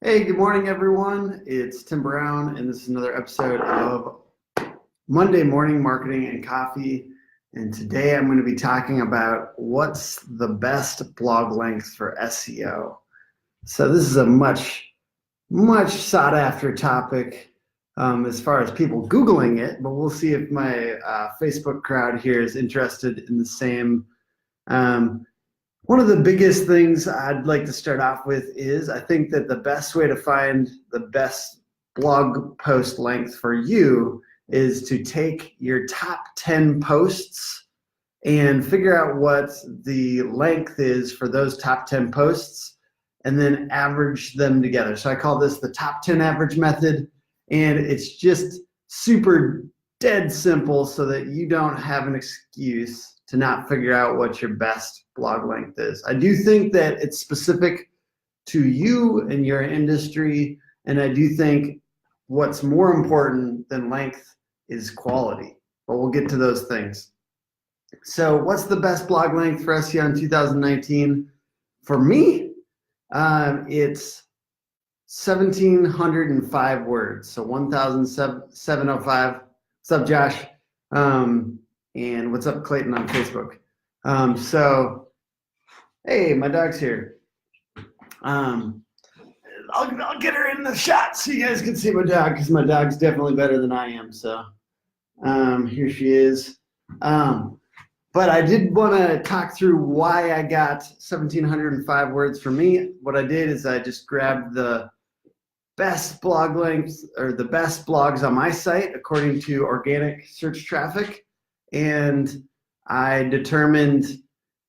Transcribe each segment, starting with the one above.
Hey, good morning, everyone. It's Tim Brown, and this is another episode of Monday Morning Marketing and Coffee. And today I'm going to be talking about what's the best blog length for SEO. So this is a much sought after topic as far as people Googling it, but we'll see if my Facebook crowd here is interested in the same. One of the biggest things I'd like to start off with is I think that the best way to find the best blog post length for you is to take your top 10 posts and figure out what the length is for those top 10 posts and then average them together. So I call this the top 10 average method, and it's just super dead simple so that you don't have an excuse to not figure out what your best blog length is. I do think that it's specific to you and your industry, and I do think what's more important than length is quality, but we'll get to those things. So what's the best blog length for SEO in 2019? For me, it's 1,705 words, so 1,705. What's up, Josh? And what's up, Clayton, on Facebook? So, hey, my dog's here. I'll get her in the shot so you guys can see my dog, because my dog's definitely better than I am. So here she is. But I did want to talk through why I got 1,705 words for me. What I did is I just grabbed the best blog lengths or the best blogs on my site according to organic search traffic. And I determined,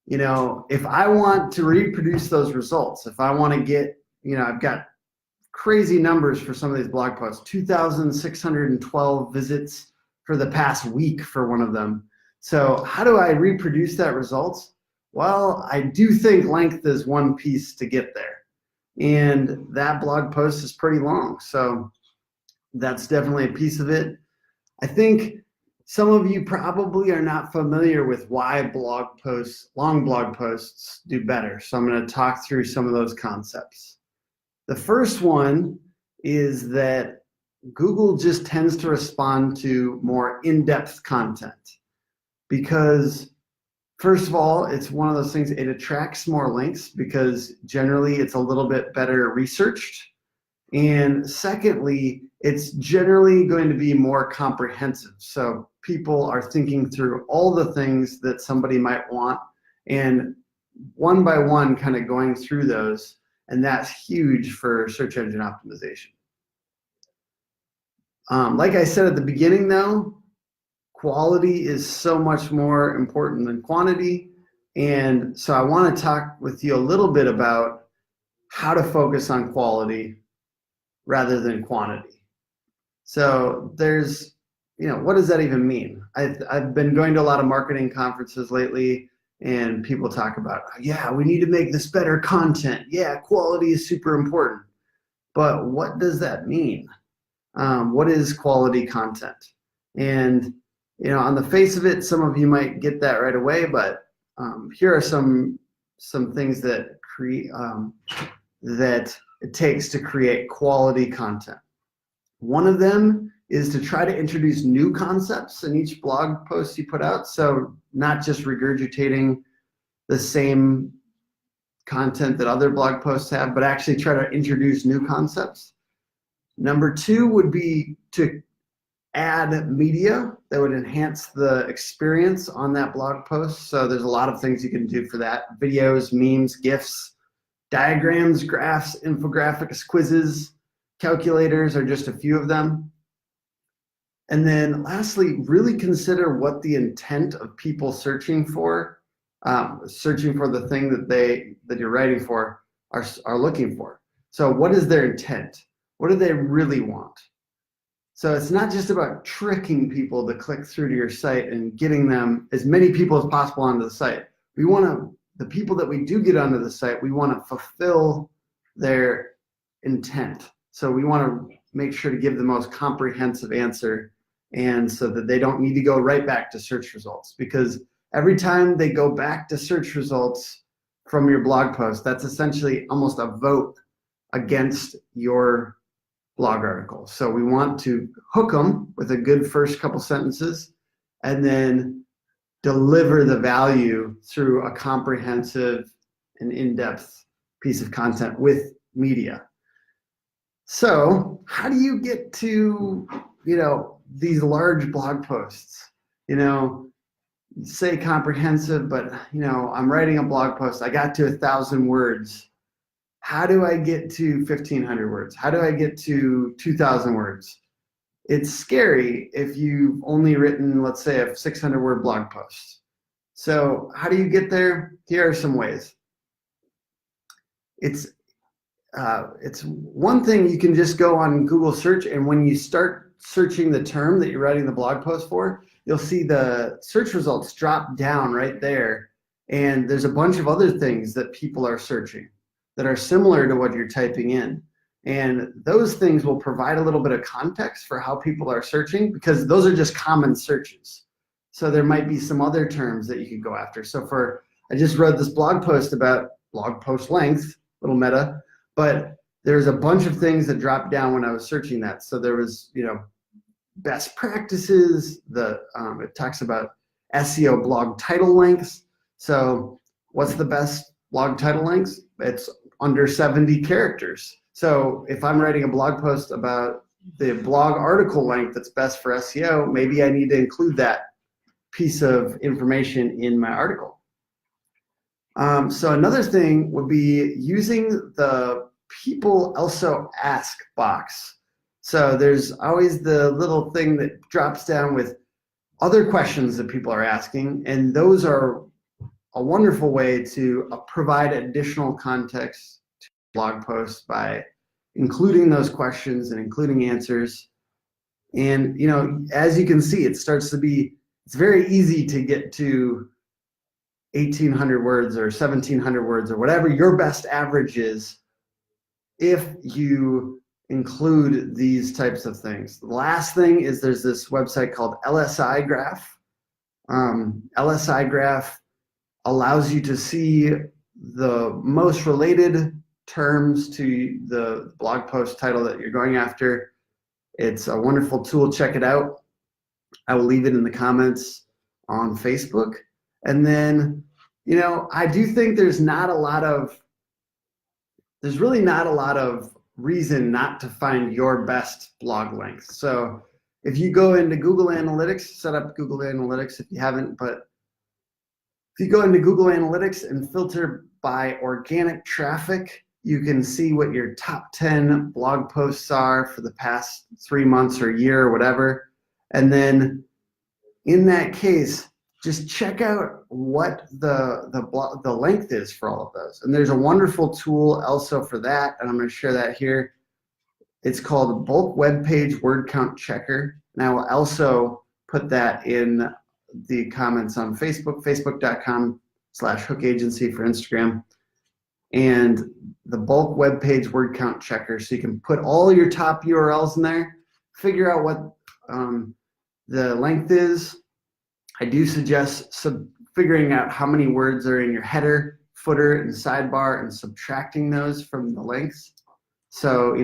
if I want to reproduce those results, if I want to get, I've got crazy numbers for some of these blog posts, 2,612 visits for the past week for one of them. So how do I reproduce that results? Well, I do think length is one piece to get there. And that blog post is pretty long. So that's definitely a piece of it. I think some of you probably are not familiar with why long blog posts do better. So I'm going to talk through some of those concepts. The first one is that Google just tends to respond to more in-depth content because, first of all, it's one of those things, it attracts more links because generally it's a little bit better researched. And secondly, it's generally going to be more comprehensive. So people are thinking through all the things that somebody might want and one by one kind of going through those. And that's huge for search engine optimization. Like I said at the beginning though, quality is so much more important than quantity. And so I want to talk with you a little bit about how to focus on quality rather than quantity. So there's, what does that even mean? I've been going to a lot of marketing conferences lately, and people talk about, yeah, we need to make this better content. Yeah, quality is super important. But what does that mean? What is quality content? And, on the face of it, some of you might get that right away, but here are some things that that it takes to create quality content. One of them is to try to introduce new concepts in each blog post you put out. So not just regurgitating the same content that other blog posts have, but actually try to introduce new concepts. Number two would be to add media that would enhance the experience on that blog post. So there's a lot of things you can do for that. Videos, memes, GIFs, diagrams, graphs, infographics, quizzes, calculators are just a few of them. And then lastly, really consider what the intent of people searching for the thing that you're writing for are looking for. So what is their intent? What do they really want? So it's not just about tricking people to click through to your site and getting them, as many people as possible, onto the site. The people that we do get onto the site, we want to fulfill their intent. So we want to make sure to give the most comprehensive answer, and so that they don't need to go right back to search results, because every time they go back to search results from your blog post, that's essentially almost a vote against your blog article. So we want to hook them with a good first couple sentences and then deliver the value through a comprehensive and in-depth piece of content with media. So how do you get to, these large blog posts? Say comprehensive, but I'm writing a blog post. I got to 1,000 words. How do I get to 1,500 words? How do I get to 2,000 words? It's scary if you've only written, let's say, a 600-word blog post. So how do you get there? Here are some ways. It's one thing. You can just go on Google search, and when you start searching the term that you're writing the blog post for, you'll see the search results drop down right there. And there's a bunch of other things that people are searching that are similar to what you're typing in. And those things will provide a little bit of context for how people are searching, because those are just common searches. So there might be some other terms that you could go after. So I just wrote this blog post about blog post length, little meta, but there's a bunch of things that dropped down when I was searching that. So there was, best practices. It talks about SEO blog title lengths. So what's the best blog title lengths? It's under 70 characters. So if I'm writing a blog post about the blog article length that's best for SEO, maybe I need to include that piece of information in my article. So another thing would be using the people also ask box. So there's always the little thing that drops down with other questions that people are asking, and those are a wonderful way to provide additional context to blog posts by including those questions and including answers. And as you can see, it's very easy to get to 1,800 words or 1,700 words or whatever your best average is if you include these types of things. The last thing is there's this website called LSI Graph. LSI Graph allows you to see the most related terms to the blog post title that you're going after. It's a wonderful tool. Check it out. I will leave it in the comments on Facebook. And then, I do think there's really not a lot of reason not to find your best blog length. So if you go into Google Analytics, set up Google Analytics if you haven't, but if you go into Google Analytics and filter by organic traffic, you can see what your top 10 blog posts are for the past 3 months or year or whatever. And then in that case, just check out what the length is for all of those. And there's a wonderful tool also for that, and I'm going to share that here. It's called Bulk Web Page Word Count Checker. And I will also put that in the comments on Facebook, facebook.com/hookagency for Instagram. And the Bulk Web Page Word Count Checker, so you can put all your top URLs in there, figure out what the length is. I do suggest figuring out how many words are in your header, footer, and sidebar, and subtracting those from the lengths. So,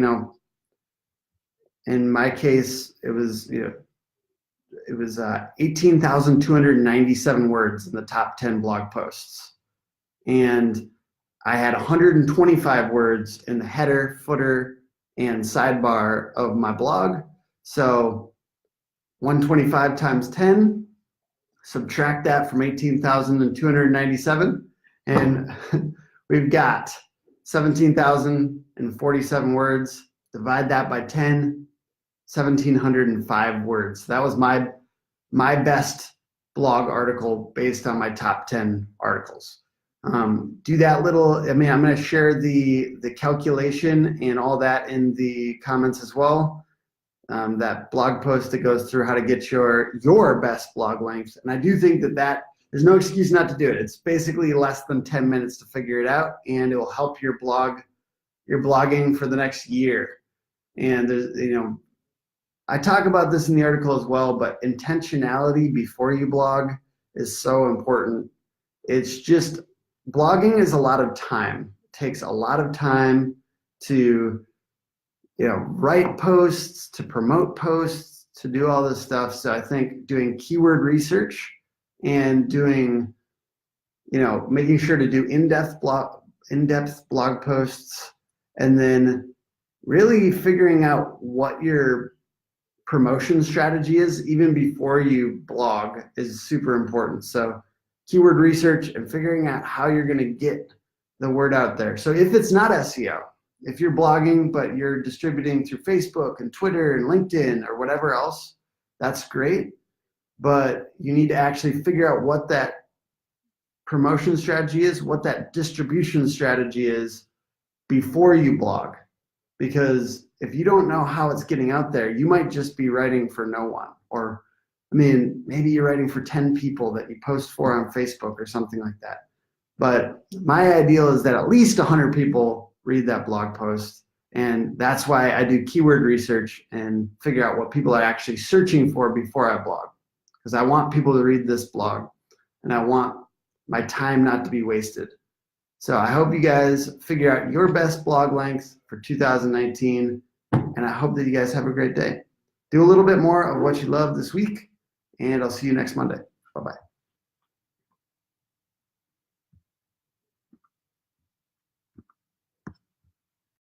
in my case, it was 18,297 words in the top 10 blog posts. And I had 125 words in the header, footer, and sidebar of my blog. So 125 times 10, subtract that from 18,297, and we've got 17,047 words. Divide that by 10, 1,705 words. That was my best blog article based on my top 10 articles. Do that little, I'm going to share the calculation and all that in the comments as well. That blog post that goes through how to get your best blog length. And I do think that there's no excuse not to do it. It's basically less than 10 minutes to figure it out, and it will help your blogging for the next year. And there's, I talk about this in the article as well, but intentionality before you blog is so important. It's just, blogging is a lot of time. It takes a lot of time to, write posts, to promote posts, to do all this stuff. So I think doing keyword research and doing, making sure to do in-depth blog posts, and then really figuring out what your promotion strategy is even before you blog is super important. So keyword research and figuring out how you're going to get the word out there. So if it's not SEO, if you're blogging but you're distributing through Facebook and Twitter and LinkedIn or whatever else, that's great. But you need to actually figure out what that promotion strategy is, what that distribution strategy is before you blog. Because if you don't know how it's getting out there, you might just be writing for no one. Or, maybe you're writing for 10 people that you post for on Facebook or something like that. But my ideal is that at least 100 people read that blog post. And that's why I do keyword research and figure out what people are actually searching for before I blog. Because I want people to read this blog, and I want my time not to be wasted. So I hope you guys figure out your best blog length for 2019, and I hope that you guys have a great day. Do a little bit more of what you love this week, and I'll see you next Monday. Bye-bye.